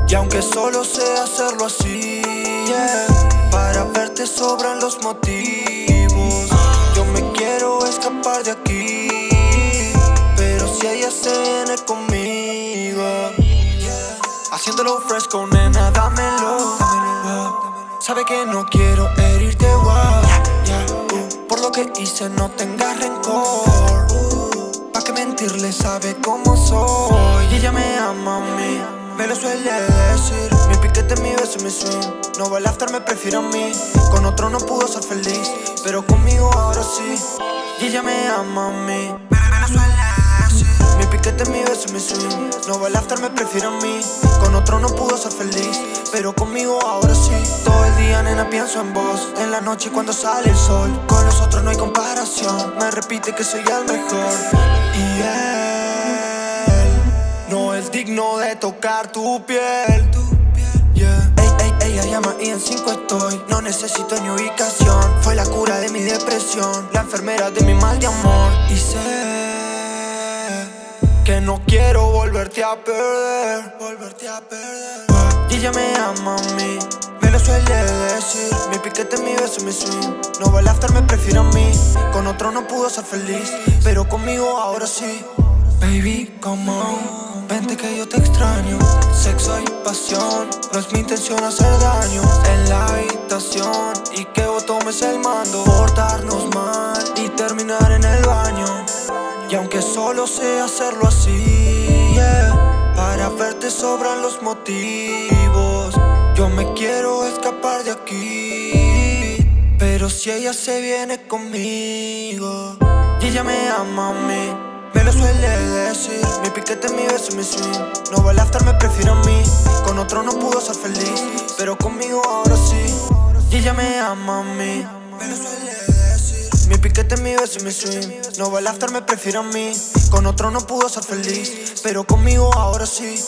Y aunque solo sé hacerlo así, yeah, para verte sobran los motivos. Yo me quiero escapar de aquí, pero si ella se viene conmigo, haciéndolo fresco, nena, dámelo. Sabe que no quiero herirte, wow, por lo que hice no tengas rencor. Pa' que mentirle, sabe cómo soy. Y ella me ama a mí, me lo suele decir. Mi piquete, mi beso, mi swing. No va al after, me prefiero a mí. Con otro no pudo ser feliz, pero conmigo ahora sí. Y ella me ama a mí, me lo suele decir. Mi piquete, mi beso, mi swing. No va al after, me prefiero a mí. Con otro no pudo ser feliz, pero conmigo ahora sí. Todo el día, nena, pienso en vos. En la noche cuando sale el sol. Con los otros no hay comparación. Me repite que soy el mejor. Y él no es digno de tocar tu piel. Yeah. Ella llama y en 5 estoy. No necesito ni ubicación. Fue la cura de mi depresión, la enfermera de mi mal de amor. Y sé que no quiero volverte a perder. Y ella me ama a mí, me lo suele decir. Mi piquete, mi beso, mi swing. No va al after, me prefiero a mí. Con otro no pudo ser feliz, pero conmigo ahora sí. Baby, come on, vente que yo te extraño. Sexo y pasión, no es mi intención hacer daño. En la habitación y que vos tomes el mando. Portarnos mal y terminar en el baño. Y aunque solo sé hacerlo así, yeah, para verte sobran los motivos. Yo me quiero escapar de aquí, pero si ella se viene conmigo. Y ella me ama a mí, me lo suele decir. Mi piquete, mi beso, mi swing. No va al after, me prefiero a mí. Con otro no pudo ser feliz, pero conmigo ahora sí. Y ella me ama a mí, me lo suele decir. Mi piquete, mi beso, mi swing. No va al after, me prefiero a mí. Con otro no pudo ser feliz, pero conmigo ahora sí.